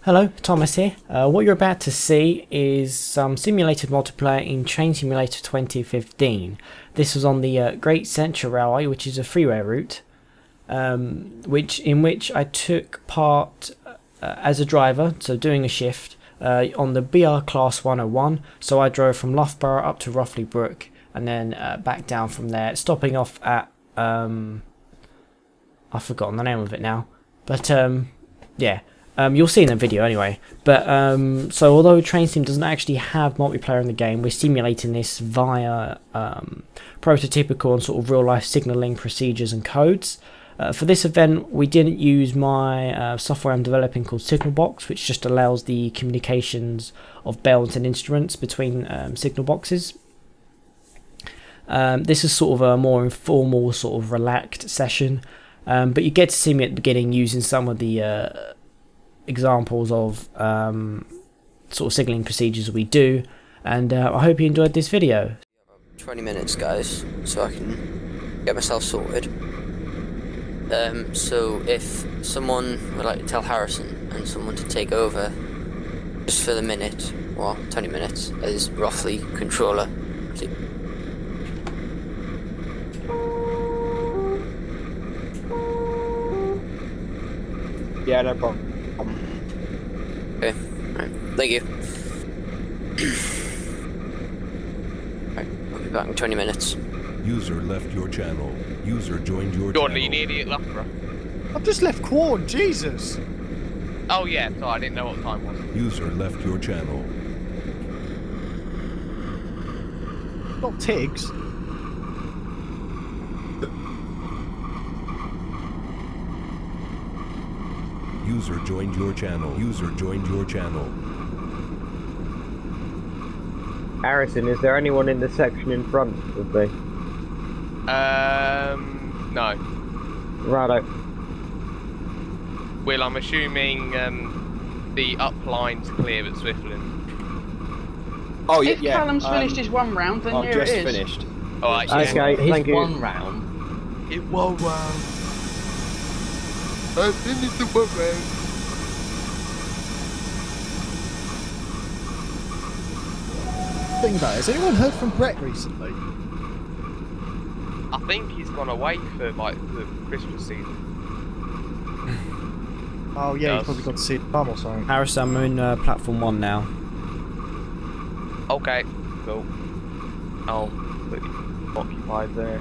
Hello, Thomas here. What you're about to see is some simulated multiplayer in Train Simulator 2015. This was on the Great Central Railway, which is a freeway route, in which I took part as a driver, so doing a shift on the BR Class 101. So I drove from Loughborough up to Roughly Brook and then back down from there, stopping off at I've forgotten the name of it now, but yeah. You'll see in the video anyway. But so although Train Sim doesn't actually have multiplayer in the game, we're simulating this via prototypical and sort of real life signalling procedures and codes. For this event we didn't use my software I'm developing called Signalbox, which just allows the communications of bells and instruments between signal boxes. This is sort of a more informal, sort of relaxed session, but you get to see me at the beginning using some of the examples of sort of signalling procedures we do, and I hope you enjoyed this video. 20 minutes guys, so I can get myself sorted. So if someone would like to tell Harrison and someone to take over just for the minute, or 20 minutes, as roughly controller. Yeah, no problem. Okay, alright, thank you. Alright, I'll be back in 20 minutes. User left your channel. User joined your Jordan, channel. you idiot Loughborough. I've just left Quorn, Jesus! Oh yeah, sorry, I didn't know what time was. User left your channel. Not Tiggs. User joined your channel. User joined your channel. Harrison, is there anyone in the section in front of me? No. Righto. Will, I'm assuming the up line's clear at Swiftland. Oh If Callum's finished his one round, then I've here it just is. finished. Alright, Okay, thank you. One round. It one round. I finished the one round. Think about it, has anyone heard from Brett recently? I think he's gone away for like the Christmas season. Oh yeah, Yes. he's probably got to see the mum or something. Harrison, I'm in platform 1 now. Okay, cool. I'll put you occupied there.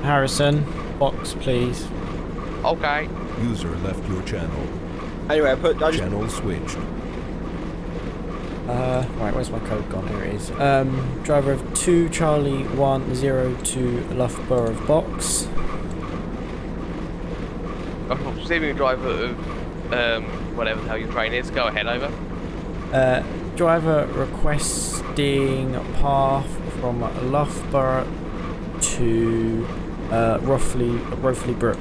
Harrison, box please. Okay. User left your channel. Anyway, I just... Channel switched. Right, where's my code gone? Here it is. Driver of 2 Charlie 102 Loughborough box. I'm receiving a driver of whatever the hell your train is. Go ahead, over. Driver requesting path from Loughborough to Roughly Brook.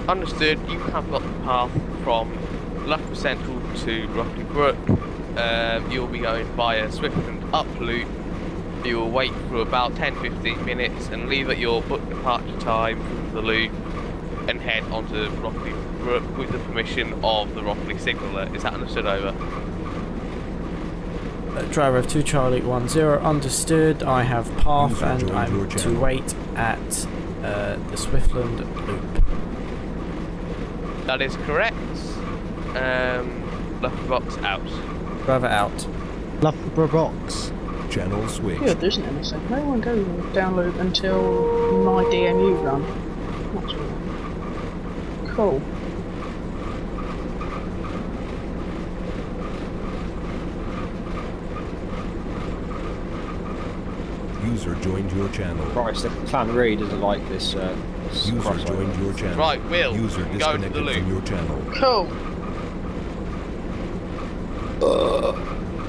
Understood. You have got the path from Loughborough Central to Roughly Brook. You'll be going via Swiftland up loop. You will wait for about 10-15 minutes and leave at your book departure time from the loop and head onto Roughly Brook with the permission of the Roughly signaller. Is that understood, over? Driver of 2 Charlie 10 understood. I have path User and joined I'm your to channel. wait at the Swiftland loop. That is correct. Left box out. Driver out. Loughborough box. Channel switched. Good, isn't it? So no one goes down loop until my DMU run. That's right. Cool. User joined your channel. Christ, the Clan Reed doesn't like this. User crossover. joined your channel. Right, Will. User Go to disconnected the loop. from your channel. Cool.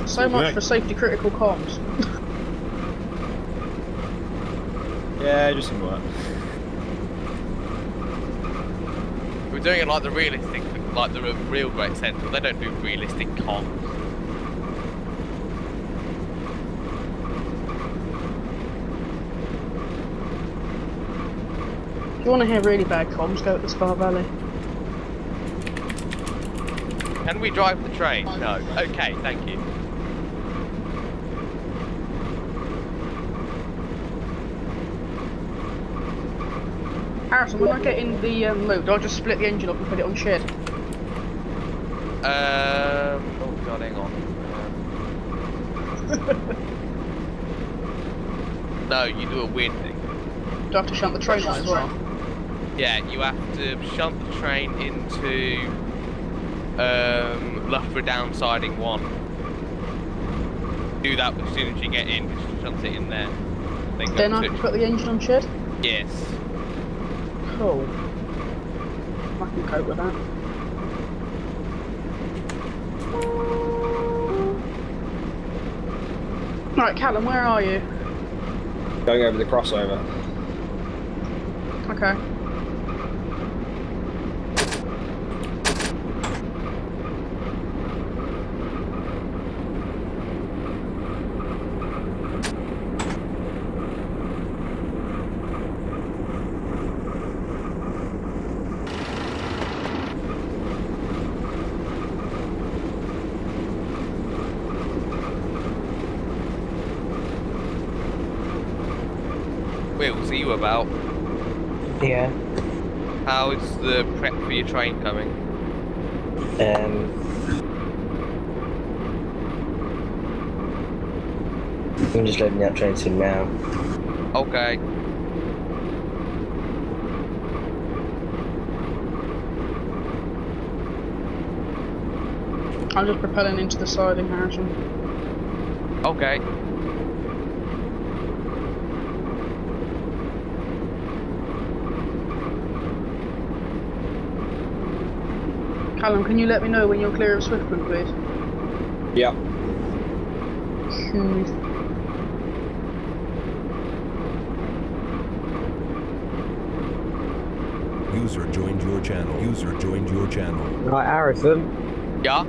So much for safety critical comms. Yeah, just some work. doing it like the realistic, like the real Great Central. They don't do realistic comms. If you want to hear really bad comms, go to the Spa Valley. Can we drive the train? No. Okay, thank you. Harrison, when I get in the loot, I'll just split the engine up and put it on shed. Oh god, hang on. No, you do a weird thing. Do I have to shunt the train out as well? Yeah, you have to shunt the train into Loughborough downsiding 1. Do that as soon as you get in, just shunt it in there. Then I can put the engine on shed? Yes. Cool. I can cope with that. Right, Callum, where are you? Going over the crossover. Okay. Wheels, are you about? Yeah. How is the prep for your train coming? I'm just loading that train soon now. Okay. I'm just propelling into the siding, Harrison. Okay. Callum, can you let me know when you're clear of Swiftman, please? Yep. User joined your channel. User joined your channel. Right, Harrison. Yeah?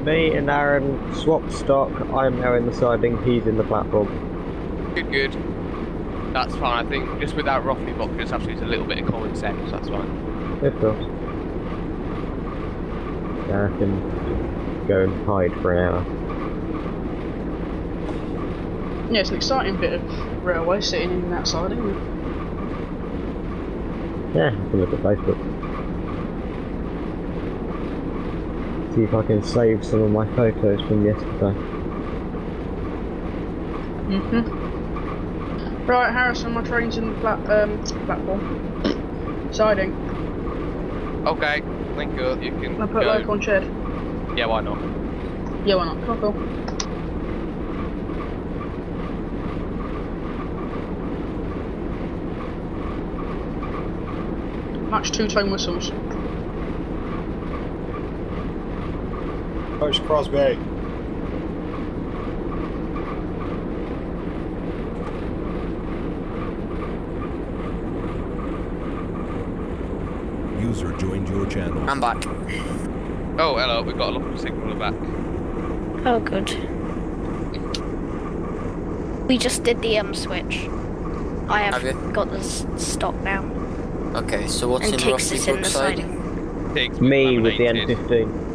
Me and Aaron swapped stock. I'm now in the siding, he's in the platform. Good, good. That's fine. I think just with that Rothley box, you just have to use a little bit of common sense. That's fine. Of course. Yeah, I can go and hide for an hour. Yeah, it's an exciting bit of railway sitting in that siding, isn't it? Yeah, I can look at Facebook. See if I can save some of my photos from yesterday. Right, Harrison, my train's in the platform. Siding. Okay, thank you. You can I'll put go. local on shed. Yeah, why not? Yeah, why not? Cool. Match 2-tone whistles. Coach Crosby. User joined your channel. I'm back. Oh, hello. We've got a local signal back. Oh, good. We just did the switch. I have got the stock now. Okay, so what's and in Tiggs is in the side? Tiggs Me with the laminated. N15.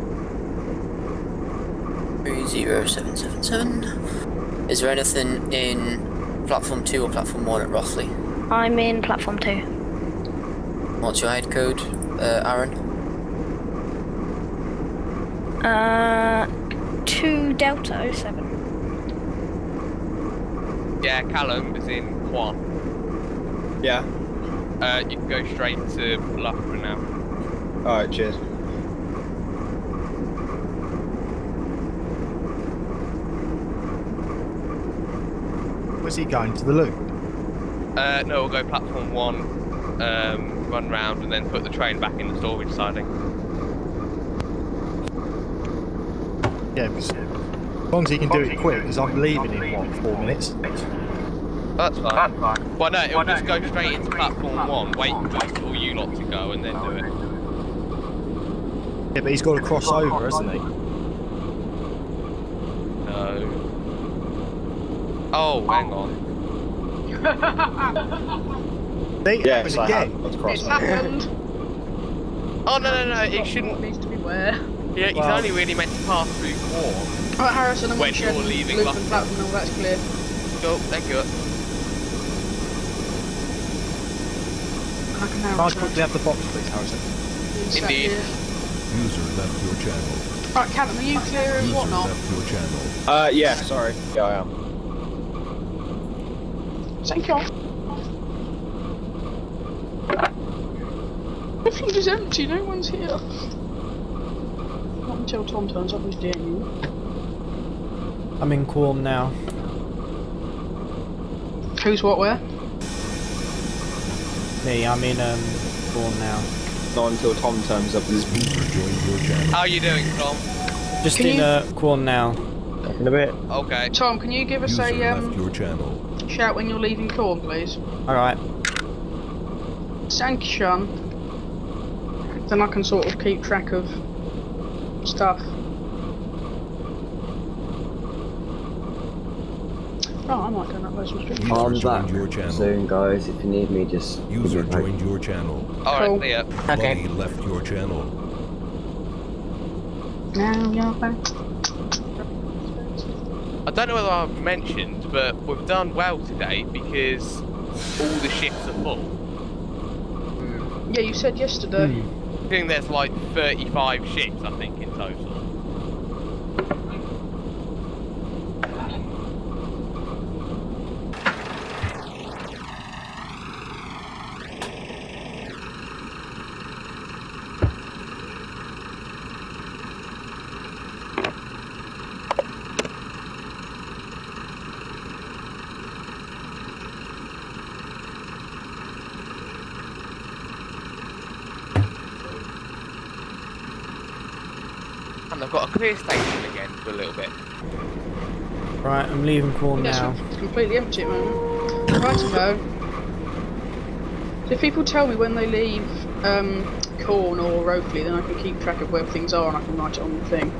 30777. Is there anything in platform 2 or platform 1 at Rothley? I'm in platform 2. What's your head code, Aaron? 2 Delta 07. Yeah, Callum is in Quan. Yeah. You can go straight to Loughborough now. Alright, cheers. Was he going to the loop? No, we'll go platform 1, run round, and then put the train back in the storage siding. Yeah, because as long as he can do it quick, because I'm leaving in, what, 4 minutes? That's fine. Well, no, it'll just go straight into platform 1, wait for all you lot to go, and then do it. Yeah, but he's got to cross over, hasn't he? No. Oh, hang on. See? Yes, I again. have. Let's cross It's over. happened. Oh, no, it shouldn't. Needs to beware. Yeah, he's Well- only really meant to pass through Quorn. Alright, Harrison, I'm When on shed you're and leaving loop London. and platform, all that's clear. Go, thank you. I can now Can I return. quickly have the box, please, Harrison? Sat Indeed. here. User left your channel. Right, Captain, are you clear and User whatnot? left your channel. Yeah, sorry. Yeah, I am. Thank you. The field is empty, no one's here. Not until Tom turns up his DMU. I'm in Quorn now. Who's what, where? Me, I'm in Quorn now. Not until Tom turns up with his User joined your channel. How you doing, Tom? Just Can in you- Quorn now. Back in a bit. Okay. Tom, can you give us User a left your channel. shout when you're leaving Corn, please? Alright. Thank you, Sean. Then I can sort of keep track of stuff. Oh, I might turn up those restrictions. User I'm joined back your channel. soon, guys. If you need me, just give User me a break. joined your channel. Alright, Cool. yeah. Buddy left your channel. Now you're back. I don't know whether I've mentioned, but we've done well today because all the shifts are full. Yeah, you said yesterday. I think there's like 35 ships, I think, in total. And I've got a clear station again for a little bit. Right, I'm leaving Quorn Yes, now. it's completely empty at the moment. Right to go. So if people tell me when they leave Corn or Rokeley, then I can keep track of where things are and I can write it on the thing.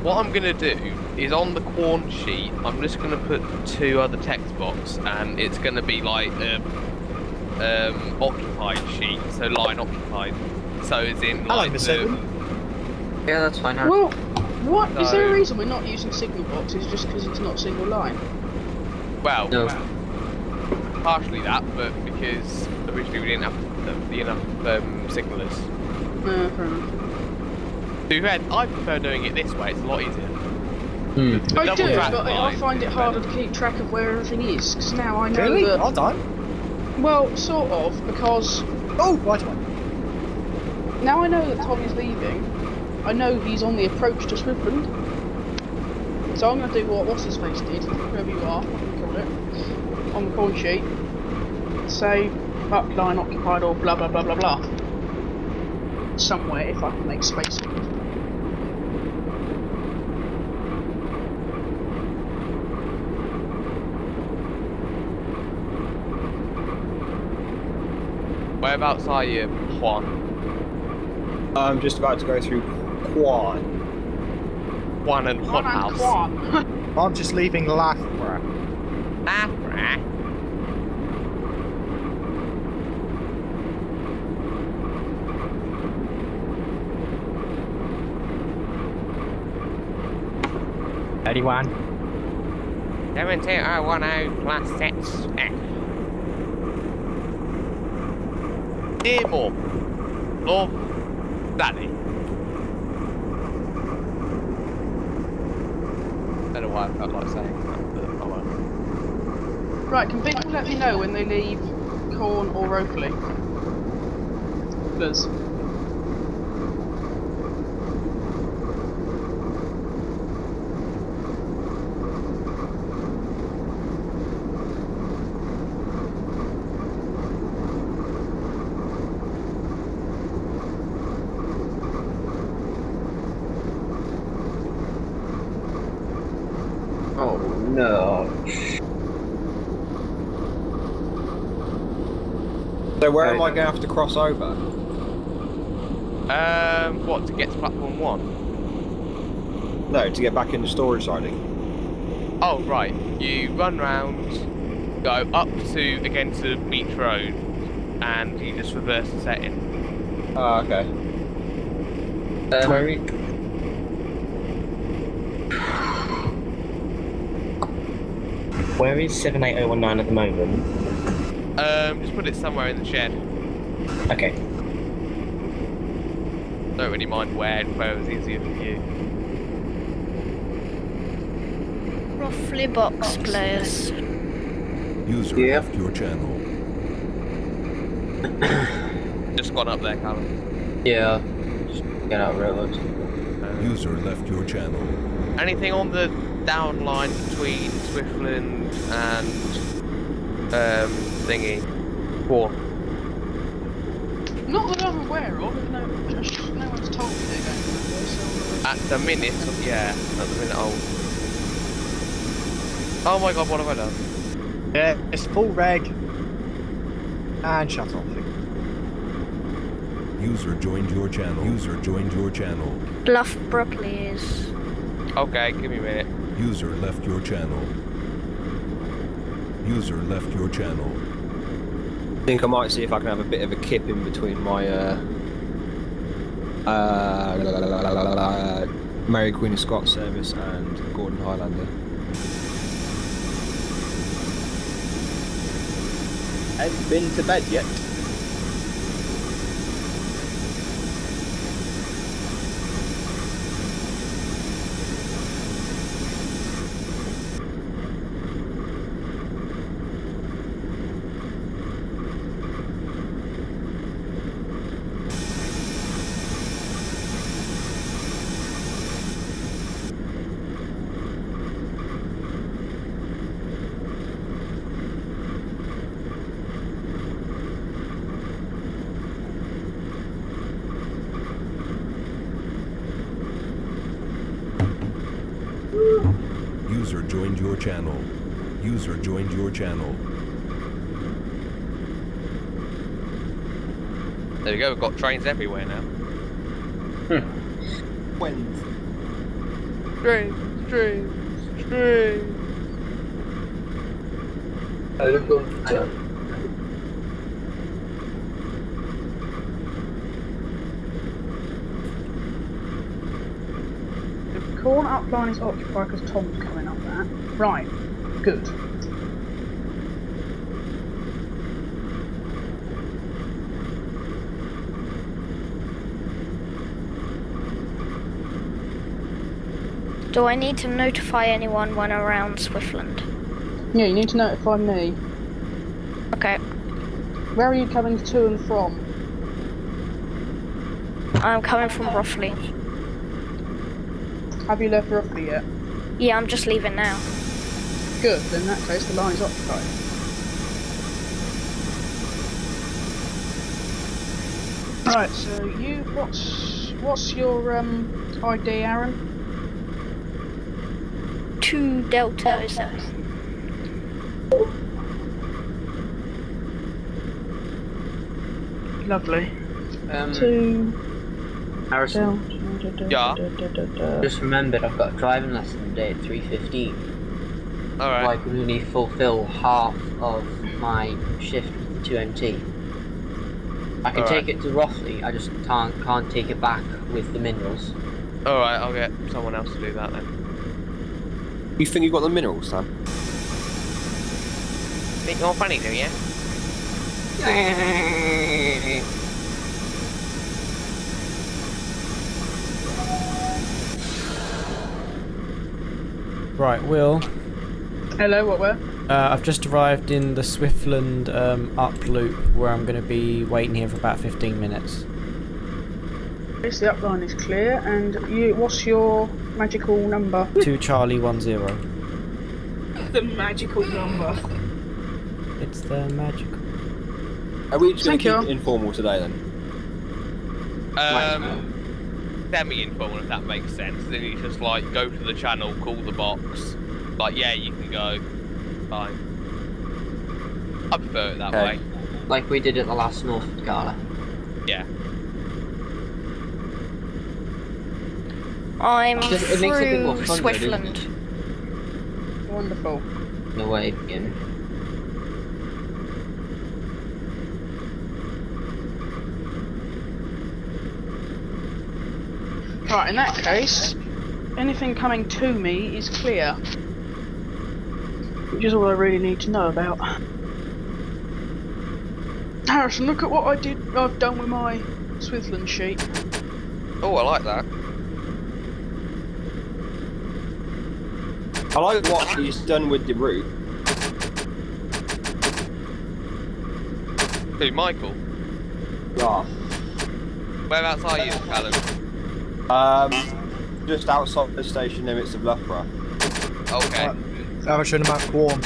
What I'm going to do is on the Quorn sheet, I'm just going to put 2 other text box, and it's going to be like occupied sheet, so line occupied. So it's in Hello, like Miss the, Edwin. Yeah, that's fine. Well, what? Is there a No. reason we're not using signal boxes just because it's not single line? well, No. partially that, but because originally we didn't have the enough signalers. Fair enough. To be fair, I prefer doing it this way, it's a lot easier. Hmm. The I double do, track but I line find it is harder better. to keep track of where everything is, because now I know Really? that... Well done. Well, sort of, because Oh, right away. now I know that Tom is leaving. I know he's on the approach to Switzerland. So I'm going to do what What's-His-Face did, whoever you are, what you call it, on the corn sheet. Say, up line occupied or blah blah blah blah blah. Somewhere, if I can make space. Whereabouts are you, Juan? I'm just about to go through Quad. Juan and Juan House. I'm just leaving Loughborough. Afra. Anyone? 72010 plus sets F. Dear Mom, love, Daddy. Don't know why I felt like saying that, but I won't. Right, can people let me know when they leave Corn or Rokeley? Please. Oh no. So where am I going to have to cross over? What, to get to platform 1? No, to get back in the storage siding. Oh, right. You run round, go up to, again, to Beach Road, and you just reverse the setting. Oh, okay. Where is 78019 at the moment? Just put it somewhere in the shed. Okay. Don't really mind where is easier for you. Roughly box players. User left your channel. Just gone up there, Callum. Yeah. Just get out railroads. User left your channel. Anything on the down line between Swiftland and thingy? War. Not that I'm aware of. No one's told me they're going to do so. At the minute, yeah. At the minute, oh my god, what have I done? Yeah, it's full reg. And shut off. User joined your channel. User joined your channel. Loughborough, please. Okay, give me a minute. User left your channel. User left your channel. I think I might see if I can have a bit of a kip in between my Mary Queen of Scots service and Gordon Highlander. Haven't been to bed yet. User joined your channel. User joined your channel. There we go, we've got trains everywhere now. When? Trains. The corner up line is occupied because Tom's coming up there. Right, good. Do I need to notify anyone when around Swiftland? Yeah, you need to notify me. Okay. Where are you coming to and from? I'm coming from Roughly. Have you left Roughly yet? Yeah, I'm just leaving now. Good, then in that case the line is occupied. Right, so you, what's your ID, Aaron? 2 Delta, is that? Lovely. 2 Harrison. Yeah. Just remembered I've got a driving lesson today at 3:15. Alright. So I can only fulfill half of my shift with the 2MT. I can take it to Roughly, I just can't take it back with the minerals. Alright, I'll get someone else to do that then. You think you've got the minerals, Sam? Think you're funny, do you? Right, Will. Hello, what were? I've just arrived in the Swiftland up loop where I'm going to be waiting here for about 15 minutes. Yes, the upline is clear, and you, what's your magical number? 2 Charlie 10. The magical number. It's the magical. Are we just going to Thank keep you. it informal today then? Semi-informal, if that makes sense. Then you just like go to the channel, call the box, like yeah, you can go. Fine. I prefer it that way. Like we did at the last North Gala. Yeah. I'm It makes it a bit more through fun, though, doesn't it? Swiftland. Wonderful. No way, begin. Right, in that case, anything coming to me is clear. Which is all I really need to know about. Harrison, look at what I've done with my Swiftland sheet. Oh, I like that. I like what he's done with the route. Who, Michael? Yeah. Whereabouts are you, Alan? Just outside the station limits of Loughborough. Okay. Average map warm.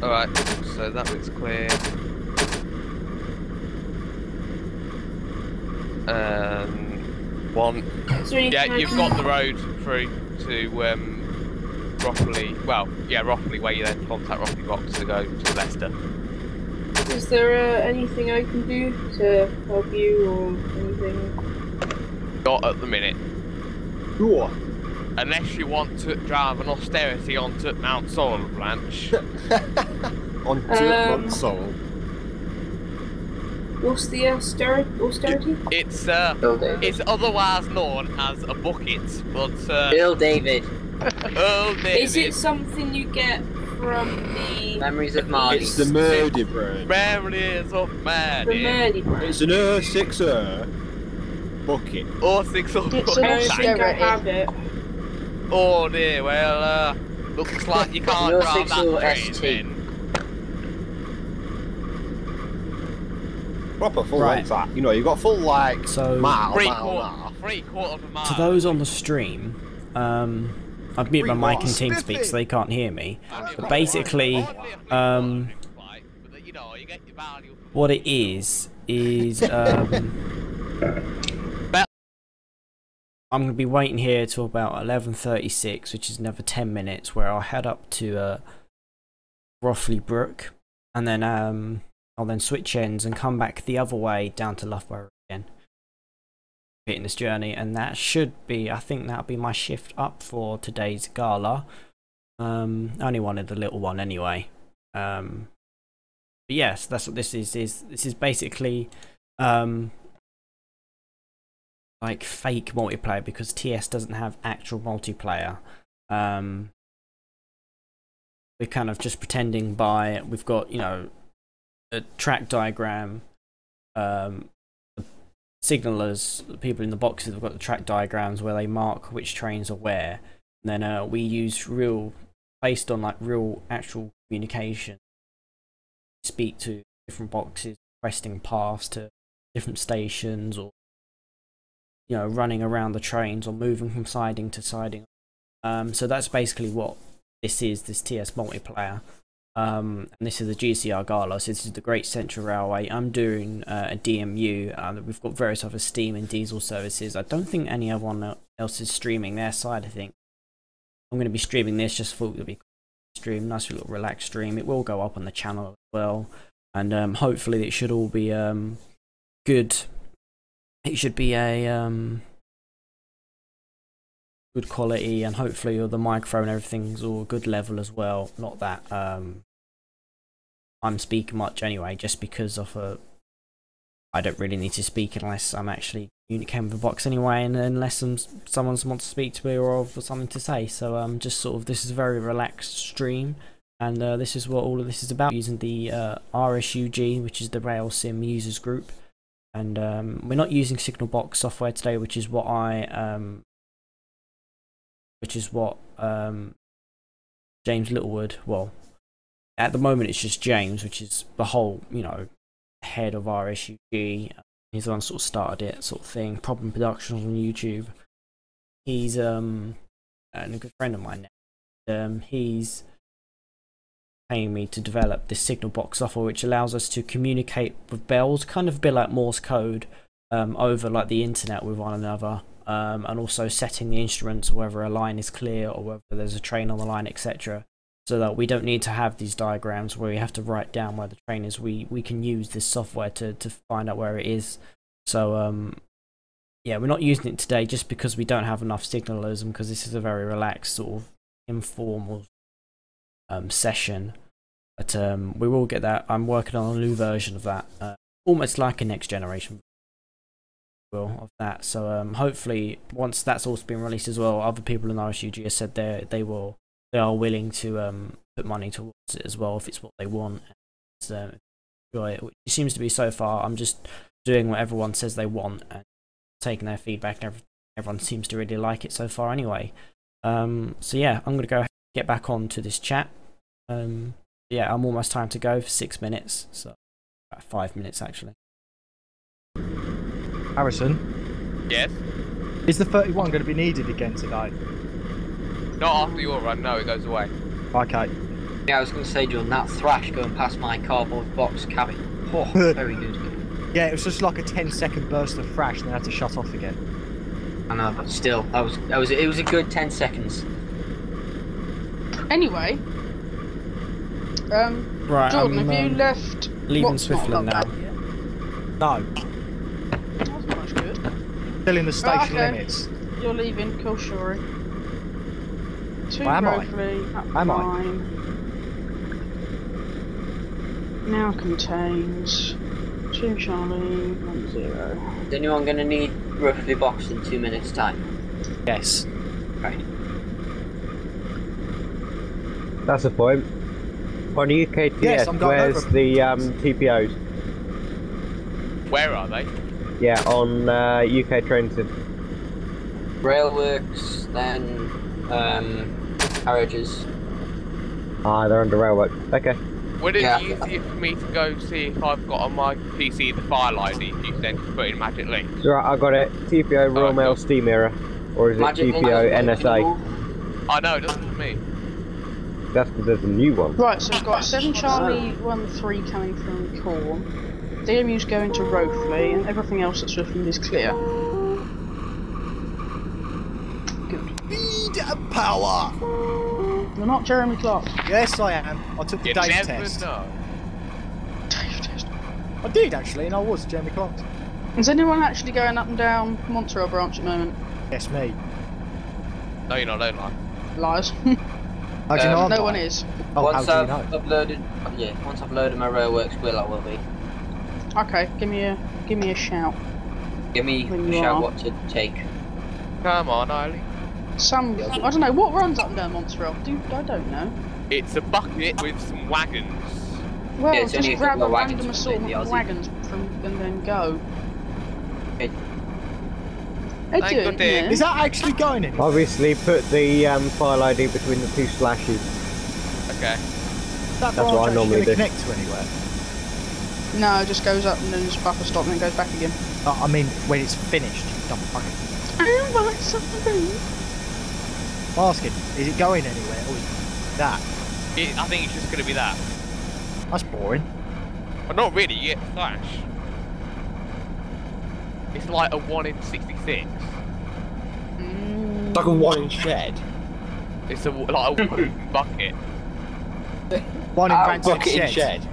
Alright, so that looks clear. One. Yeah, you've got the road through to Rockley. Well, yeah, Rockley, where you then contact Rockley Box to go to Leicester. Is there anything I can do to help you or anything? Not at the minute. Sure. Unless you want to drive an austerity onto Mount Sorrel branch. On Mount Sorrel. What's the austerity? It's otherwise known as a bucket, but Bill David. Earl David. Is it something you get from the Memories of Marty? It's the Murdy brand. Memories of Marty. The Murdy brand. It's an 06er bucket. 06er It's bucket. I don't think I have it. Oh dear, well, looks like you can't drive that train then. Proper full Right. like that. You know, you've got full like So- mile. Three quarter of a mile. To those on the stream, I've muted my mic and TeamSpeak so they can't hear me. But basically, what it is I'm going to be waiting here till about 11:36, which is another 10 minutes, where I'll head up to Rothley Brook, and then I'll then switch ends and come back the other way down to Loughborough again, hitting this journey, and that should be, I think that'll be my shift up for today's gala. I only wanted the little one anyway. But yes, that's what this is. This is basically like fake multiplayer, because TS doesn't have actual multiplayer. We're kind of just pretending by, we've got, you know, a track diagram, the signalers, the people in the boxes have got the track diagrams where they mark which trains are where. And then we use based on like real actual communication, speak to different boxes, requesting paths to different stations, or you know, running around the trains or moving from siding to siding. So that's basically what this is, this TS multiplayer. And this is the GCR Gala, so this is the Great Central Railway. I'm doing a DMU, we've got various other steam and diesel services. I don't think any other else is streaming their side, I think. I'm going to be streaming this just for it to be stream, nice little relaxed stream. It will go up on the channel as well, and hopefully it should all be good. It should be a good quality, and hopefully all the microphone and everything's all good level as well. Not that I'm speaking much anyway, just because of I don't really need to speak unless I'm actually communicating with the box anyway, and unless someone wants to speak to me or for something to say. So just sort of, this is a very relaxed stream, and this is what all of this is about, using the RSUG, which is the Rail Sim users group. And we're not using Signal Box software today, which is what James Littlewood, well, at the moment it's just James, which is the whole, you know, head of RSUG. He's the one sort of started it, sort of thing. Problem Productions on YouTube. He's a good friend of mine now. He's paying me to develop this Signal Box software, which allows us to communicate with bells, kind of a bit like Morse code, over like the internet with one another, and also setting the instruments, whether a line is clear or whether there's a train on the line, etc. so that we don't need to have these diagrams where we have to write down where the train is. We can use this software to find out where it is. So yeah, we're not using it today just because we don't have enough signalism, because this is a very relaxed sort of informal session. But we will get that. I'm working on a new version of that, almost like a next generation of that. So hopefully once that's also been released as well, other people in RSUG have said they are willing to put money towards it as well if it's what they want. So enjoy it, which it seems to be so far. I'm just doing what everyone says they want and taking their feedback, and everyone seems to really like it so far anyway. So yeah, I'm gonna go get back on to this chat. Yeah, I'm almost time to go for 6 minutes, so about 5 minutes actually. Harrison? Yes? Is the 31 going to be needed again today? Not after your run, no, it goes away. Okay. Yeah, I was going to say, John, that thrash going past my cardboard box cabin. Oh, very good. Yeah, it was just like a 10-second burst of thrash and then had to shut off again. I know, but still, it was a good 10 seconds. Anyway, right, Jordan, have you left? Leaving Swiftland now. No. That's not much good. Still in the station okay. limits. You're leaving, cool, sorry. Two Am I? Roverley, up Am I? line. Now contains 2 Charlie, 1 0. Is anyone going to need roughly boxed in 2 minutes time? Yes. Right. That's the point. On UKTS, Yes, I'm going where's over. the TPOs? Where are they? Yeah, on UK train sim. Railworks, then carriages. Ah, they're under railwork. Okay. Would it be easier for me to go see if I've got on my PC the file ID if you then put in Magic Link? Right, I got it. TPO Royal Mail Steam Era, or is it Magic TPO Link. NSA? I know, it doesn't for me. That's because there's a new one. Right, so we've got 7 Charlie, 1 3 coming from Corn. DMU's going to Rothley, and everything else that's Swiftland is clear. Good. Speed and power! You're not Jeremy Clark. Yes, I am. I took the You Dave never test. know. Dave test. I did actually, and I was Jeremy Clark. Is anyone actually going up and down Montreal branch at the moment? Yes, me. No, you're not, don't lie. Lies. How do you know I'm no not? one is. Oh, Once how I've do you know? uploaded, once I've loaded my Railworks wheel, I will be. Okay, give me a shout. Give me When a you shout are. what to take. Come on, Eiley. I don't know, what runs up and down Montreal? I don't know. It's a bucket with some wagons. Well, Yeah, it's only just a grab couple a of wagons random from assortment the of Aussie. wagons and then go. Okay. They Thank do, good day. yeah. Is that actually going in? Obviously, put the file ID between the 2 slashes. Okay. That That's what I branch normally actually do. connect to anywhere? No, it just goes up and then just buffer stop and then goes back again. I mean, when it's finished, you dumb fucking. I want something. I'm asking, is it going anywhere or is it that? I think it's just going to be that. That's boring. Well, not really, you get Flash. It's like a 1 in 66. Mm. Like a 1 in shed. It's like a bucket. One in Ranted Bucket in shed. shed.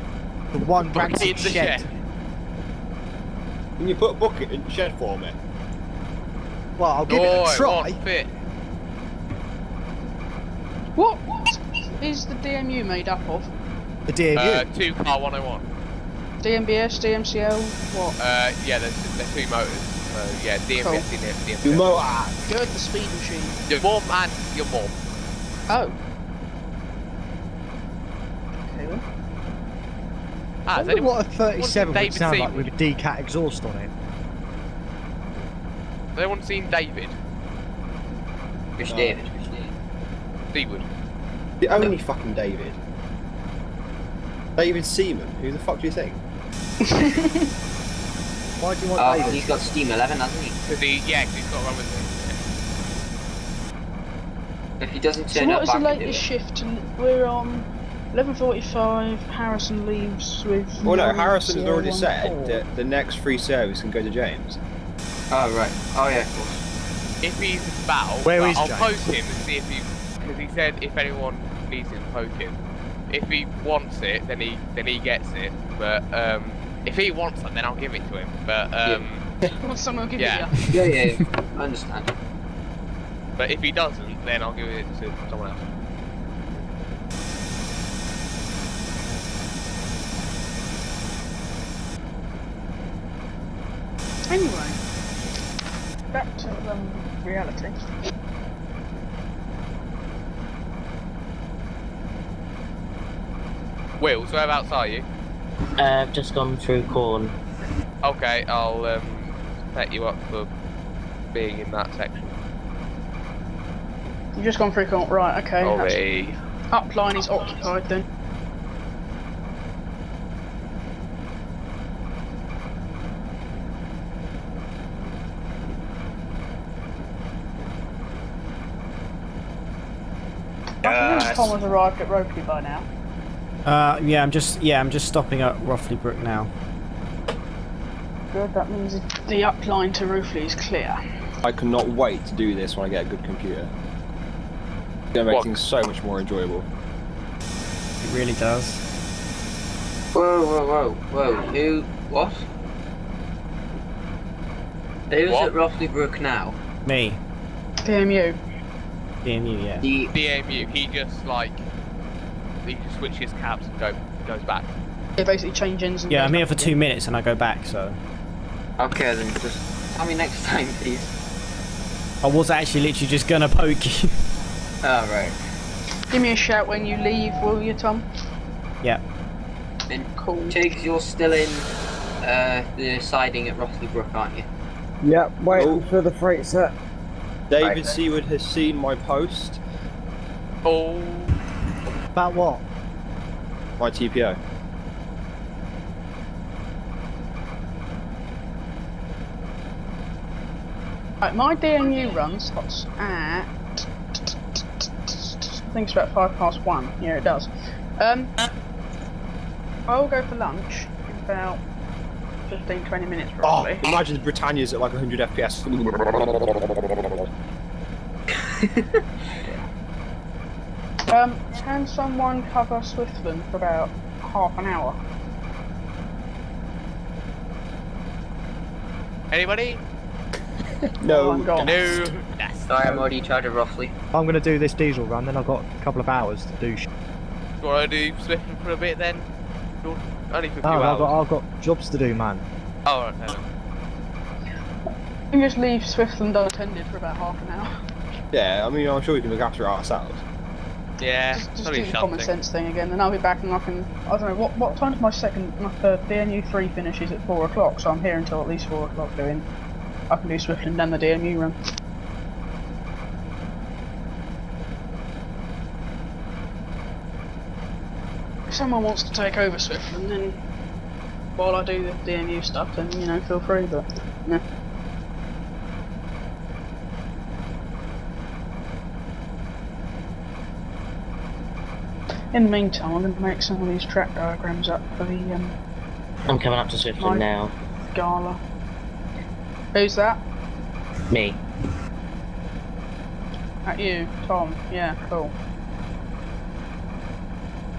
The one Bucket Ranted in the shed. shed. Can you put a bucket in the shed for me? Well, I'll give it a It try. won't fit. What is the DMU made up of? The DMU. 2 car 101. DMBS, DMCL, what? Yeah, there's 2 motors. So yeah, DMBS Cool. in there, DMBS. You motor. Good, the speed machine. Your mom and your mom. Oh. Okay then. Ah, I has wonder anyone, what a 37 would David sound like Seaman? with a D-cat exhaust on it. has anyone seen David? Which No. David? Seawood. The only fucking David. David Seaman. Who the fuck do you think? Why do you want Oh, David? he's got Steam 11, hasn't he? Because he's got to run with If he doesn't So turn what up, is I the can do latest it. shift? We're on 11:45. Harrison leaves with. Well, no, 9 Harrison has already 014. said that the next free service can go to James. Oh, right. Oh, yeah, of course. If he's about, Where is I'll James? post him and see if he, because he said if anyone needs him poking. If he wants it, then he gets it. But if he wants it, then I'll give it to him. But Well, someone will give yeah. it to you. Yeah, I understand. But if he doesn't, then I'll give it to someone else. Anyway, back to reality. Wills, whereabouts are you? I've just gone through corn. Okay, I'll set you up for being in that section. You've just gone through, right? Okay. Sorry. Up line is occupied then. I think Tom has arrived at Ropley by now. Yeah, I'm just stopping at Roughly Brook now. Good, that means the up line to Roofley is clear. I cannot wait to do this when I get a good computer. It's going to make things so much more enjoyable. It really does. Whoa. Who? What? Who's at Roughly Brook now? Me. DMU. DMU, yeah. DMU, he just switches cabs and goes back. They basically change engines. Yeah, I'm here for 2 minutes and I go back, so. Okay, then just tell me next time, please. I was actually literally just gonna poke you. Oh, right. Give me a shout when you leave, will you, Tom? Yeah. And cool. Chiggs, you're still in the siding at Roughly Brook, aren't you? Yep, waiting for the freight set. David Seward has seen my post. Oh. About what? My TPO. Right, my DNU run stops at... I think it's about 1:05. Yeah, it does. I'll go for lunch in about 15-20 minutes probably. Oh, imagine Britannia's at like 100 FPS. Can someone cover Swiftland for about half an hour? Anybody? No. No. Sorry, I'm already in charge of Roughly. I'm going to do this diesel run, then I've got a couple of hours to do shit. Do you want to do Swiftland for a bit then? Only for a few Oh, hours. I've got jobs to do, man. Oh, right, no. You can just leave Swiftland unattended for about half an hour. Yeah, I mean, I'm sure we can look after it ourselves. Yeah, just do the common sense thing again, then I'll be back and I can, I don't know, what time's my third DNU 3 finishes at 4 o'clock, so I'm here until at least 4 o'clock doing, I can do Swiftland and the DNU run. If someone wants to take over Swiftland, then while I do the DNU stuff, then, you know, feel free, but, no. In the meantime, I'm going to make some of these track diagrams up for the I'm coming up to Swiftland now. Gala. Who's that? Me. At you, Tom. Yeah, cool.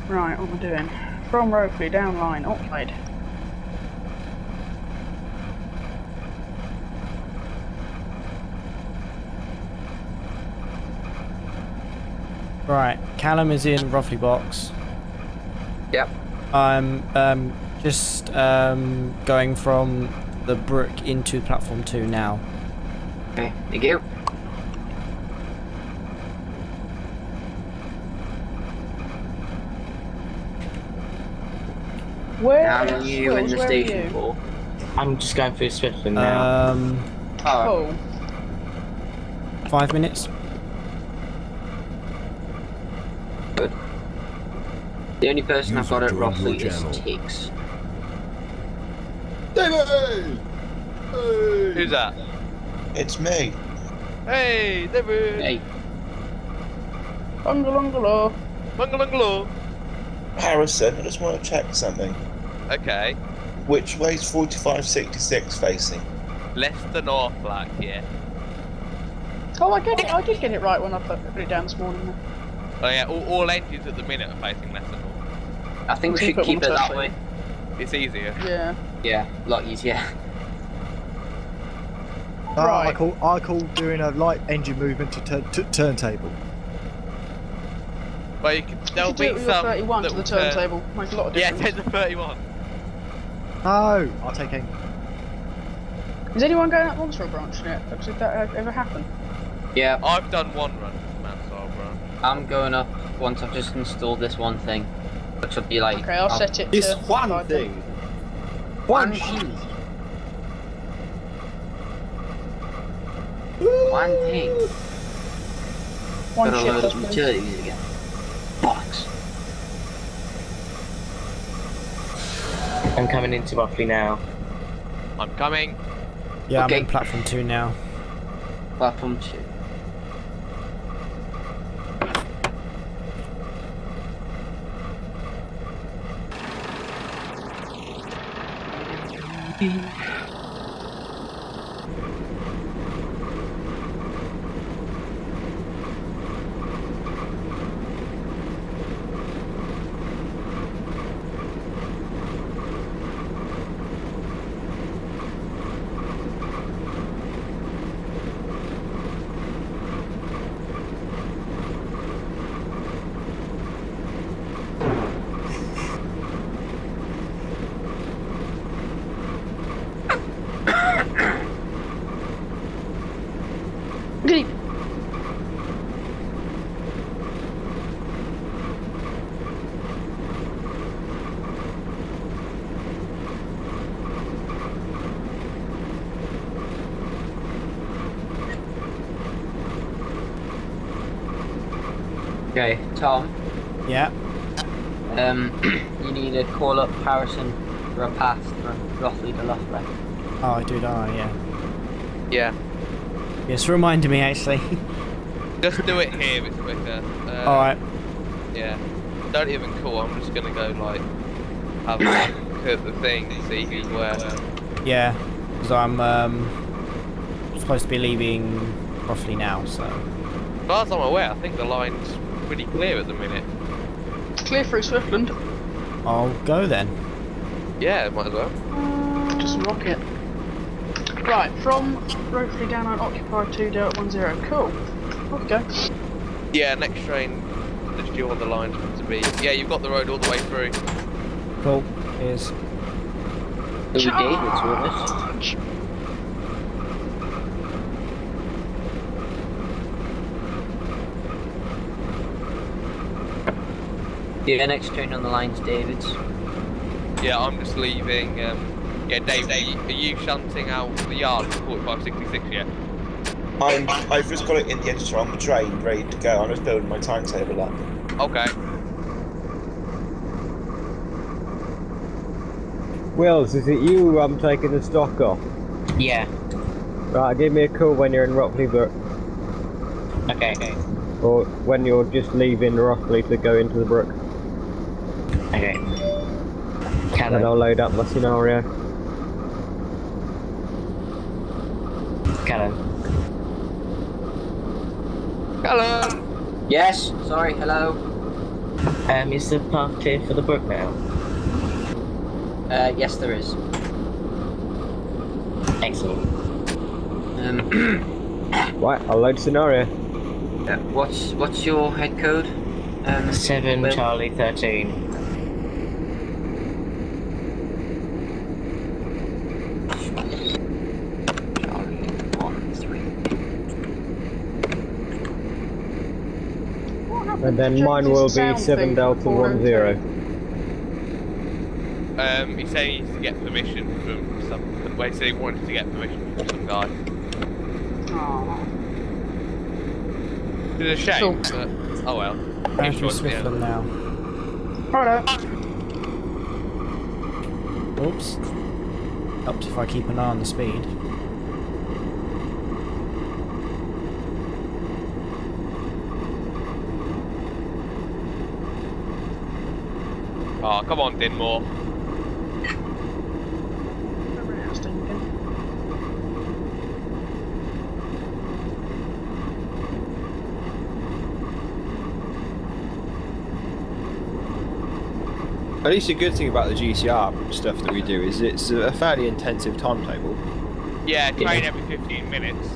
Right, what am I doing? From Ropley, down line, upside. Right, Callum is in Roughly Box. Yep. I'm just going from the Brook into platform 2 now. Okay, thank you. Where are you in the station for? I'm just going through Swiftland now. Cool. 5 minutes. Good. The only person I've got at Roughly is Tiggs. David! Hey. Who's that? It's me. Hey, David! Hey. Bungalow. Bungalow. Harrison, I just want to check something. Okay. Which way's 4566 facing? Leicester North, like, yeah. Oh, I did get it right when I put it down this morning. Oh yeah, all engines at the minute are facing left and north. I think we should keep it that way. It's easier. Yeah. Yeah, a lot easier. I call doing a light engine movement to turntable. Well, there'll be some 31 to the turntable. Makes a lot of difference. Yeah, 10 to 31. No, I'll take aim. Is anyone going up Monster branch yet? Did that ever happen? Yeah. I've done one run for Mansell branch. I'm going up once I've just installed this one thing. Which will be like... Okay, I'll set it this to one thing. One thing. One thing. One Gotta ship, load I up suppose. utilities again. Box. I'm coming into roughly now. I'm coming. Yeah, Okay. I'm in platform 2 now. Platform 2. Okay, Tom. Yeah. You need to call up Harrison for a pass from roughly to Loughborough. Oh, I do, don't I? Yeah. Yeah. Yes, remind me actually. Just do it here, it's quicker. Alright. Yeah. Don't even call, I'm just gonna go like have a look at the thing, see who's where. Yeah, because I'm supposed to be leaving roughly now, so. As far as I'm aware, I think the line's pretty clear at the minute. It's clear through Swiftland. I'll go then. Yeah, might as well. Just rock it. Right, from roughly down on Occupy 2 Delta 10. Cool. Off we go. Yeah, next train, just you on the line's meant to be. Yeah, you've got the road all the way through. Cool. Cheers. Charge! Yeah, next train on the line's David's. Yeah, I'm just leaving. Yeah, Dave, are you shunting out the yard for 4566 yet? I've just got it in the editor on the train, ready to go. I'm just building my timetable up. Okay. Wills, is it you I'm taking the stock off? Yeah. Right, give me a call when you're in Rockley, but... Okay. Or when you're just leaving Rockley to go into the brook. Okay. And then I'll load up my scenario. Callum. Hello! Yes, sorry, hello. Is the path clear for the brook now? Yes there is. Excellent. Right, I'll load scenario. What's your head code? 7 Will? Charlie 13. And then mine will be 7 Delta 10. He said he needs to get permission from some. Well, he said he wanted to get permission from some guy. Aww. It's a shame, but oh well. Going through Swiftland now. Righto. Oops. Helps if I keep an eye on the speed. Oh, come on, Dinmore. At least a good thing about the GCR stuff that we do is it's a fairly intensive timetable. Yeah, train every 15 minutes.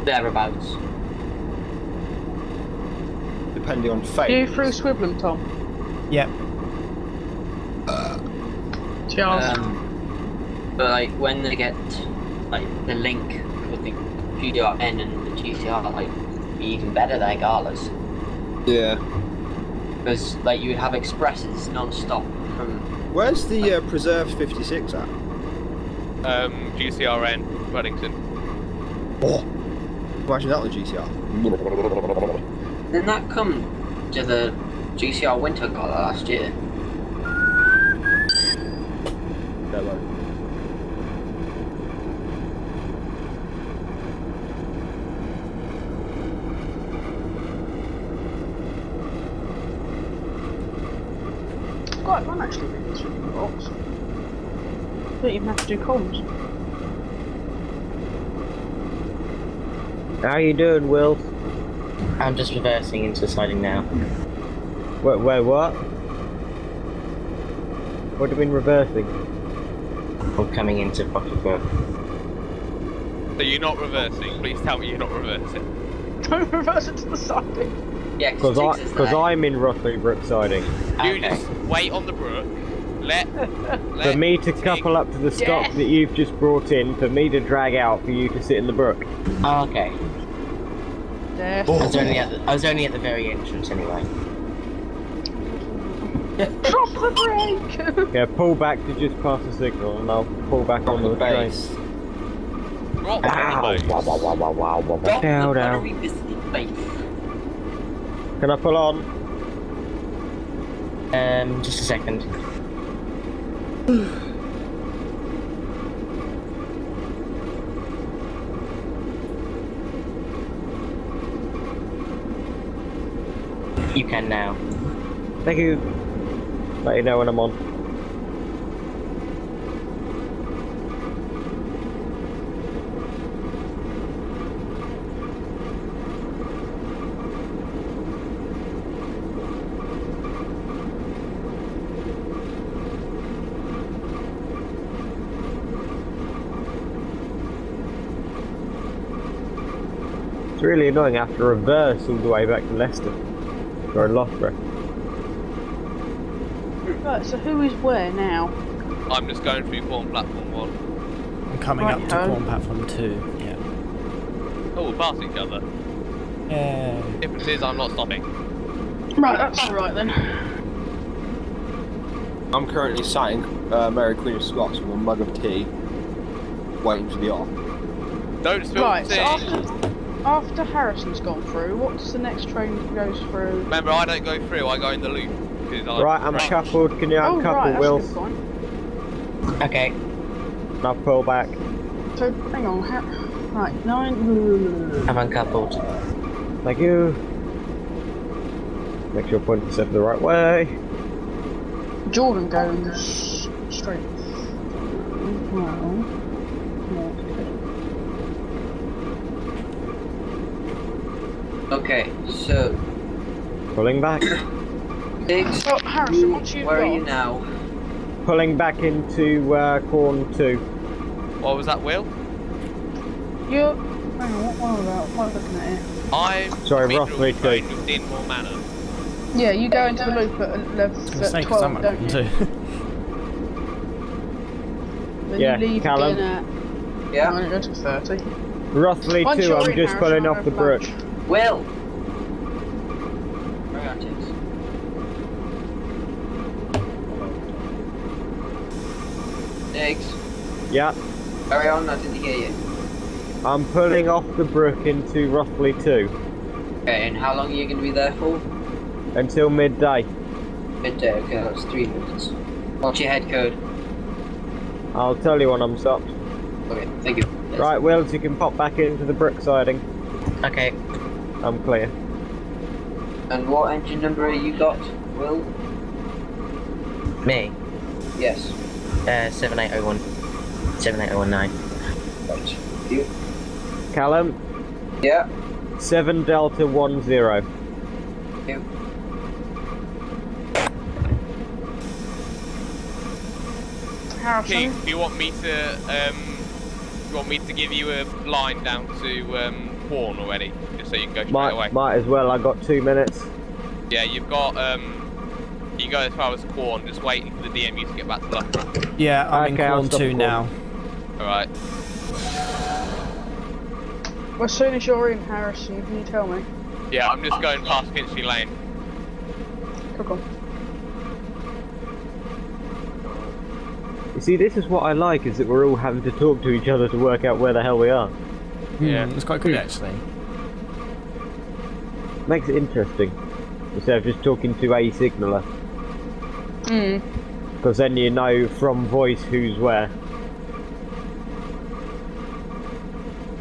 Thereabouts. Depending on fate. You through Swiveling, Tom? Yep. Charles. But like when they get like the link with the GDRN and the GCR, like be even better than Gala's. Yeah. Because like you would have expresses non-stop from. Where's the preserved 56 at? GCRN, Reddington. Oh, imagine that with GCR. Didn't that come to the GCR Winter Gala last year? Hello. Quite fun actually being in this box. Don't even have to do comms. How you doing, Will? I'm just reversing into sliding now. Wait, what? What do you mean reversing? I'm coming into Rocky Brook. So you're not reversing? Please tell me you're not reversing. Don't reverse it to the side. Yeah, because I'm in Roughly Brook siding. You just wait on the brook. For me to couple up to the stock that you've just brought in, for me to drag out, for you to sit in the brook. Oh, okay. Yes. I was only at the very entrance anyway. Drop the brake! Yeah, pull back to just pass the signal, and I'll pull back on the train. Drop Ow! Down, down. Can I pull on? Just a second. You can now. Thank you. Let you know when I'm on. It's really annoying. I have to reverse all the way back to Leicester. Or Loughborough. Right, so who is where now? I'm just going through Pawn Platform 1. I'm coming up to Pawn Platform 2, yeah. Oh, we'll pass each other. Yeah. Difference is I'm not stopping. Right, that's alright then. I'm currently sat in Mary Queen of Scots with a mug of tea, waiting for the off. Don't spill Right, tea. so after Harrison's gone through, what's the next train that goes through? Remember, I don't go through, I go in the loop. Right, I'm coupled. Can you uncouple, Will? Okay. Now pull back. So, hang on. Right, 9. I'm uncoupled. Thank you. Make sure you point yourself the right way. Jordan goes straight. Well. Okay, so. Pulling back. Oh, Harrison, what you Where got? are you now? Pulling back into Corn 2. What was that, Will? You're. Hang on, what am I looking at here? I'm. Sorry, roughly 2. Within more manner. Yeah, you go into the loop at 12, don't you? Then Yeah, you leave Callum. again at. Yeah. I'm going to go to 30. Roughly Once 2, you're I'm in, just Harrison, pulling I'll off go the for brook. lunch. Will! Hurry on, Tiggs. Tiggs. Yeah. Hurry on, I didn't hear you. I'm pulling off the brook into roughly 2. Okay, and how long are you going to be there for? Until midday. Midday, okay, that's 3 minutes. What's your head code? I'll tell you when I'm stopped. Okay, thank you. Yes. Right, Wills, you can pop back into the brook siding. Okay. I'm clear. And what engine number you got, Will? Me? Yes. 7801. 78019. Right. Thank you. Callum? Yeah. 7 Delta 10. Thank you. Harrison? Keith, do you want me to give you a line down to Quorn already, just so you can go straight away? Might as well. I got 2 minutes. Yeah, you've got you can go as far as Quorn, just waiting for the DMU to get back to Loughborough. Yeah, I'm in Quorn 2 now. Alright. As soon as you're in, Harrison, can you tell me? Yeah, I'm just going past Finchley Lane. Cool. You see, this is what I like, is that we're all having to talk to each other to work out where the hell we are. Yeah, it's quite good actually. Makes it interesting, instead of just talking to a signaller. Because then you know from voice who's where.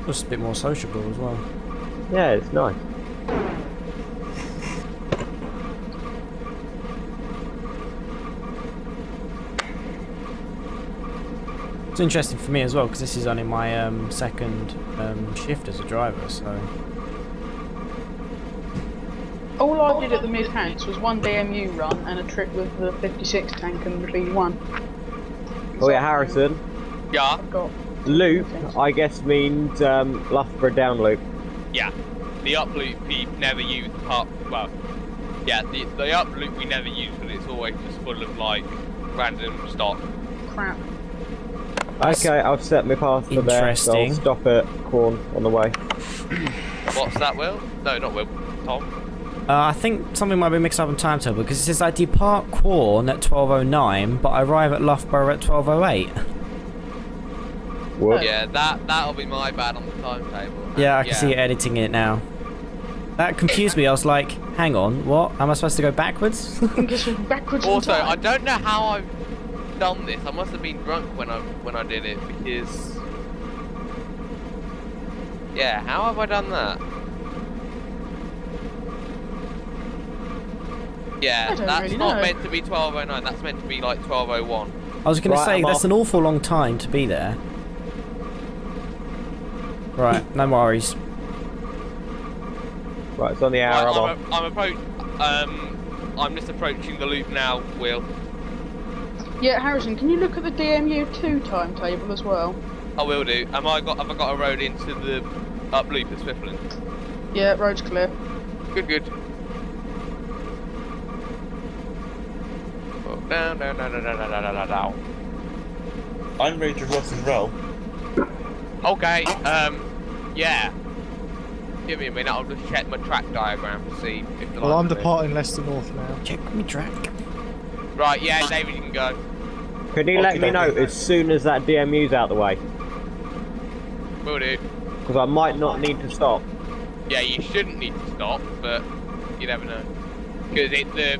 Just a bit more sociable as well. Yeah, it's nice. It's interesting for me as well because this is only my second shift as a driver, so. All I did at the mid-hands was one DMU run and a trip with the 56 tank and the B1. Oh yeah, Harrison. Yeah. Loop, I guess, means Loughborough down loop. Yeah. The up loop we never use apart. Well, yeah, the up loop we never use, but it's always just full of like random stock. Crap. Okay, I've set my path for there, so I'll stop at Quorn on the way. What's that, Will? No, not Will. Tom? I think something might be mixed up in timetable because it says I depart Quorn at 12:09, but I arrive at Loughborough at 12:08. What? Yeah, that'll be my bad on the timetable. Yeah, I can see you editing it now. That confused me. I was like, hang on, what? Am I supposed to go backwards? Backwards. Also, I don't know how I've done this. I must have been drunk when I did it because. Yeah, how have I done that? Yeah, that's really not know. meant to be 12:09. That's meant to be like 12:01. I was going to say that's an awful long time to be there. Right, no worries. Right, it's on the hour. I'm just approaching the loop now, Will. Yeah, Harrison, can you look at the DMU2 timetable as well? I will do. Have I got a road into the up loop at Swiftland? Yeah, road's clear. Good. Oh, down. I'm ready to rock and roll. Okay, yeah. Give me a minute, I'll just check my track diagram to see if the Well, I'm line's departing Leicester North now. Check me track. Right, yeah, David, you can go. Can you let me know as soon as that DMU's out the way? Will do. Because I might not need to stop. Yeah, you shouldn't need to stop, but you never know. Because the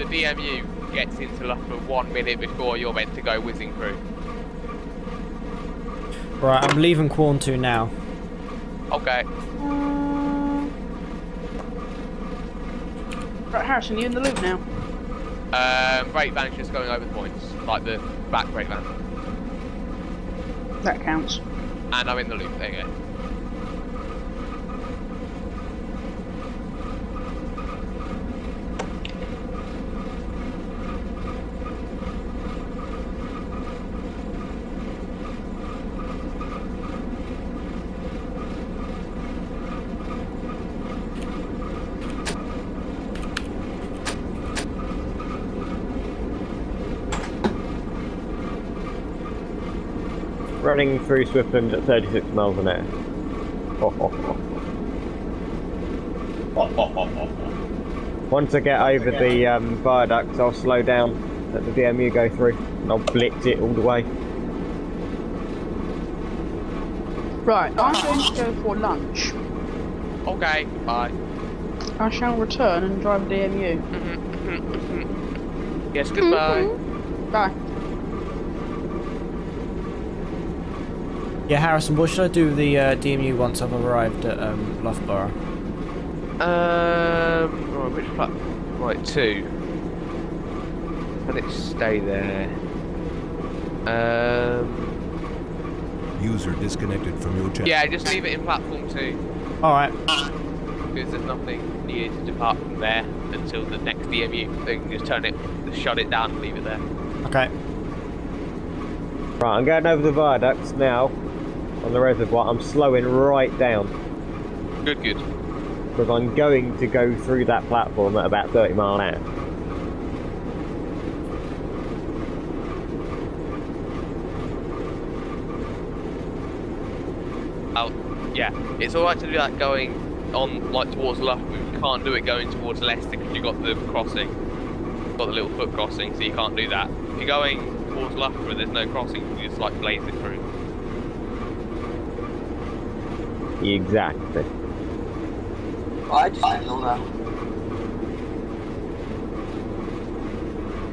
DMU gets into Loughborough 1 minute before you're meant to go whizzing through. Right, I'm leaving Quorn 2 now. Okay. Right, Harrison, you in the loop now? Brake van's just going over the points, like the back brake van. That counts. And I'm in the loop, there you go. Running through Swiftland at 36 miles an hour. Once I get over the viaducts, I'll slow down, let the DMU go through, and I'll blitz it all the way. Right, I'm going to go for lunch. Okay, bye. I shall return and drive a DMU. Yes, goodbye. Bye. Yeah, Harrison, what should I do with the DMU once I've arrived at Loughborough? Right, which platform? Right, 2. Let it stay there. User disconnected from your channel. Yeah, just leave it in platform 2. Alright. Because there's nothing needed to depart from there until the next DMU. So you can just shut it down and leave it there. Okay. Right, I'm going over the viaducts now on the reservoir. I'm slowing right down. Good, good. Because I'm going to go through that platform at about 30 mile an hour. Oh, yeah. It's alright to do that going on, like, towards Loughborough. You can't do it going towards Leicester because you've got the crossing. You've got the little foot crossing, so you can't do that. If you're going towards Loughborough, there's no crossing, you just, like, blaze it through. Exactly. I just didn't know that.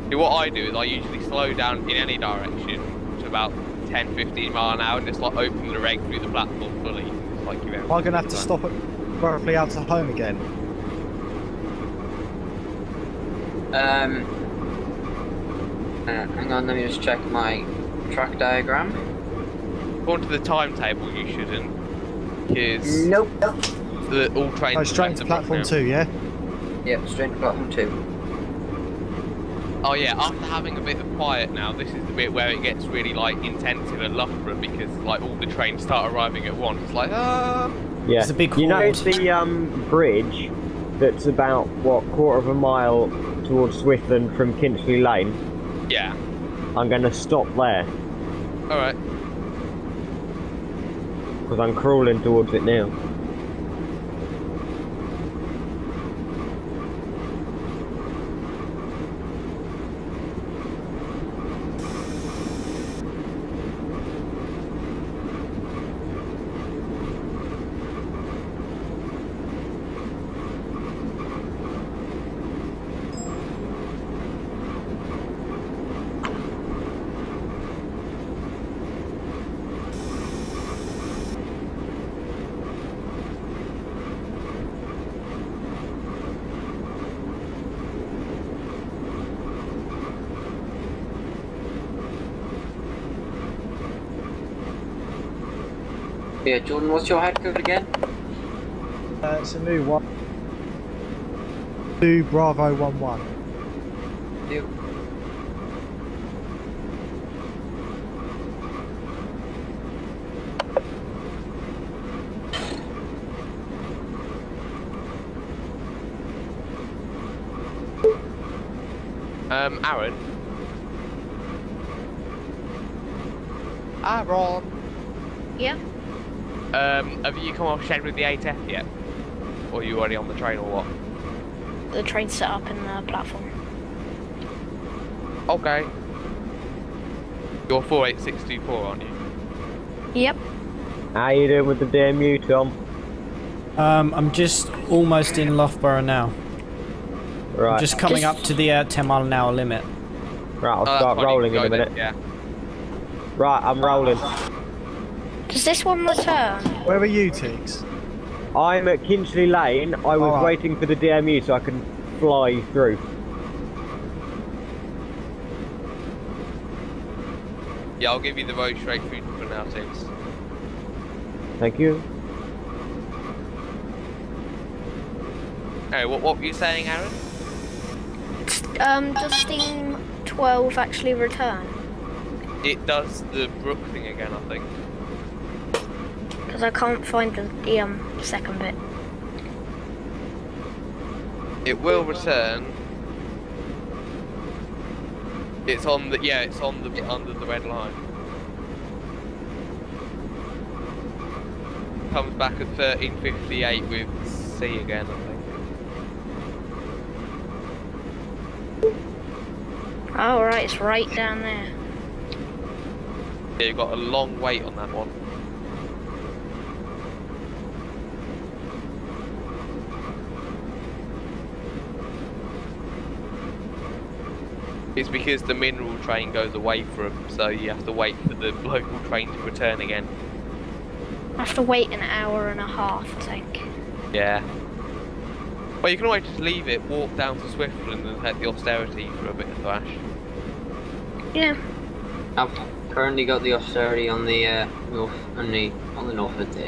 See, what I do is I usually slow down in any direction to about 10-15 mile an hour and just like open the reg through the platform fully. Just like you I'm going to have to stop at roughly out to home again. Hang on, let me just check my track diagram. According to the timetable, you shouldn't. Because nope. All trains. Oh, straight to platform 2, yeah? Yep, straight to platform 2. Oh yeah, after having a bit of quiet now, this is the bit where it gets really like intensive at Loughborough because like all the trains start arriving at once. It's like Yeah, it's a big you know the bridge that's about what, quarter of a mile towards Swithland from Kinchley Lane? Yeah. I'm going to stop there. Alright. Because I'm crawling towards it now. Yeah, Jordan, what's your head code again? It's a new one. 2 Bravo 11. Yep. Aaron. Aaron. Yeah. Have you come off shed with the 8F yet? Or are you already on the train or what? The train's set up in the platform. Okay. You're 48624, aren't you? Yep. How you doing with the DMU, Tom? I'm just almost in Loughborough now. Right. I'm just coming up to the 10 mile an hour limit. Right, I'll start rolling in a minute. Yeah. Right, I'm rolling. Does this one return? Where are you, Tiggs? I'm at Kinchley Lane. I was waiting for the DMU so I can fly through. Yeah, I'll give you the road straight through for now, Tiggs. Thank you. Hey, what were you saying, Aaron? Does Steam 12 actually return? It does the Brook thing again, I think. Because I can't find the second bit. It will return. It's on the it's on the under the red line. Comes back at 13:58 with C again, I think. Oh right, it's right down there. Yeah, you've got a long wait on that one. It's because the mineral train goes away from, so you have to wait for the local train to return again. I have to wait an hour and a half, I think. Yeah. Well, you can always just leave it, walk down to Swiftland and hit the austerity for a bit of thrash. Yeah. I've currently got the austerity on the north, on the north of the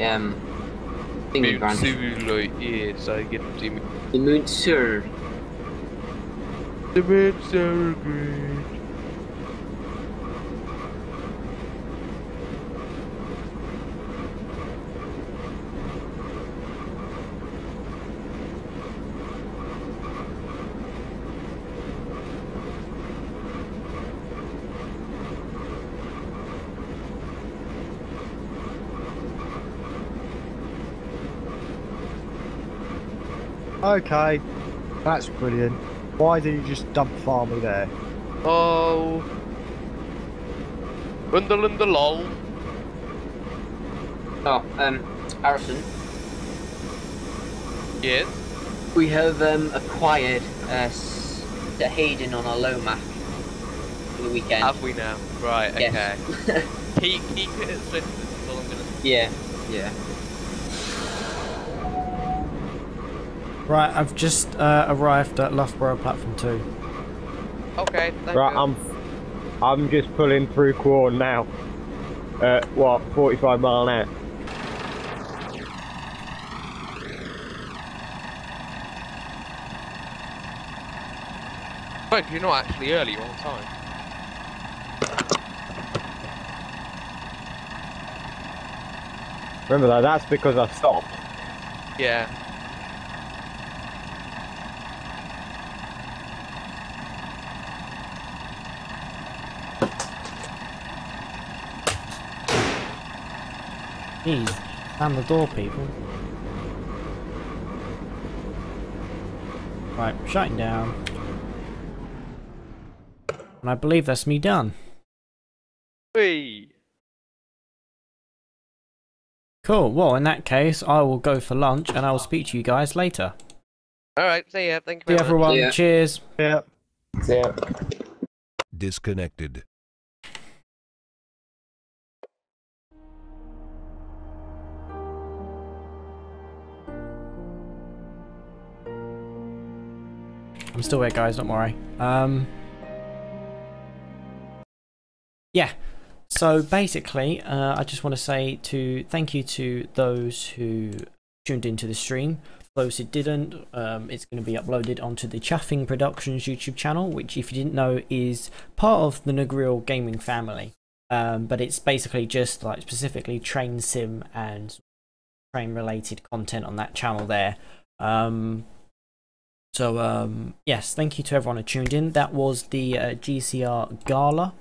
thingy branch. Yeah, so get to me. The Munster. The Munster Grid. Okay, that's brilliant. Why did you just dump farm me there? Oh. Lunda lol. Oh, Harrison. Yes? We have acquired the Hayden on our low map for the weekend. Have we now? Right, Yes. okay. keep it at Swift, that's all I'm gonna say. Yeah, yeah. Right, I've just arrived at Loughborough Platform 2. Okay, thank Right, you. I'm just pulling through Quorn now. What, 45 mile an hour? But you're not actually early, you're on time. Remember that, that's because I stopped. Yeah. Jeez, slam the door, people. Right, shutting down. And I believe that's me done. Whee! Cool, well in that case I will go for lunch and I will speak to you guys later. Alright, see ya, thank you See very much. everyone, See ya. cheers. Yeah. See ya. Disconnected. I'm still here guys, don't worry. Yeah, so basically I just want to say thank you to those who tuned into the stream. For those who didn't, it's going to be uploaded onto the Chaffing Productions YouTube channel, which if you didn't know is part of the Negril gaming family. But it's basically just like specifically train sim and train related content on that channel there. Yes, thank you to everyone who tuned in. That was the GCR Gala,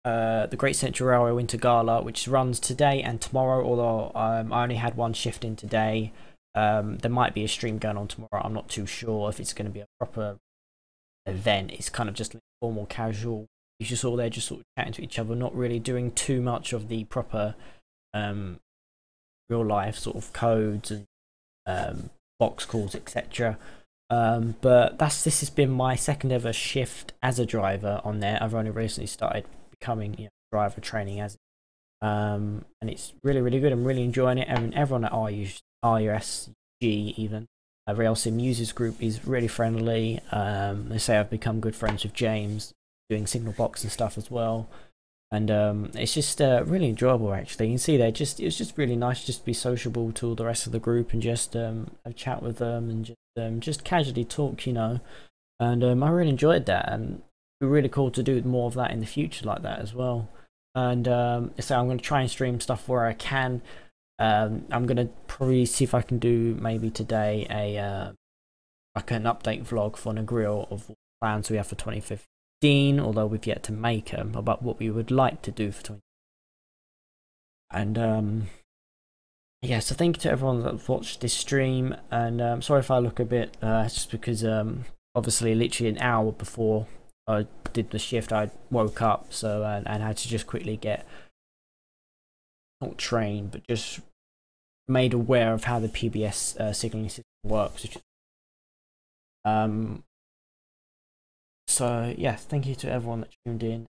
the Great Central Railway Winter Gala, which runs today and tomorrow, although I only had one shift in today. There might be a stream going on tomorrow. I'm not too sure if it's going to be a proper event. It's kind of just formal, casual. You're just all there just sort of chatting to each other, not really doing too much of the proper real life sort of codes and box calls, etc. But this has been my second ever shift as a driver on there. I've only recently started becoming driver training as and it's really good. I'm really enjoying it. I mean, everyone at RSUG even Rail Sim users group is really friendly. They say I've become good friends with James doing signal box and stuff as well, and it's just really enjoyable actually. You can see there, it was just really nice just to be sociable to all the rest of the group and just have a chat with them and just casually talk, and I really enjoyed that, and it'd be really cool to do more of that in the future like that as well. And so I'm going to try and stream stuff where I can. I'm going to probably see if I can do maybe today a like an update vlog for Negril of what plans we have for 2015, although we've yet to make them, about what we would like to do for 2015. And yeah, so thank you to everyone that watched this stream, and sorry if I look a bit it's just because obviously literally an hour before I did the shift I woke up, so and had to just quickly get not trained but just made aware of how the PBS signaling system works, which is so yeah, thank you to everyone that tuned in.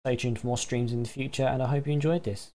Stay tuned for more streams in the future, and I hope you enjoyed this.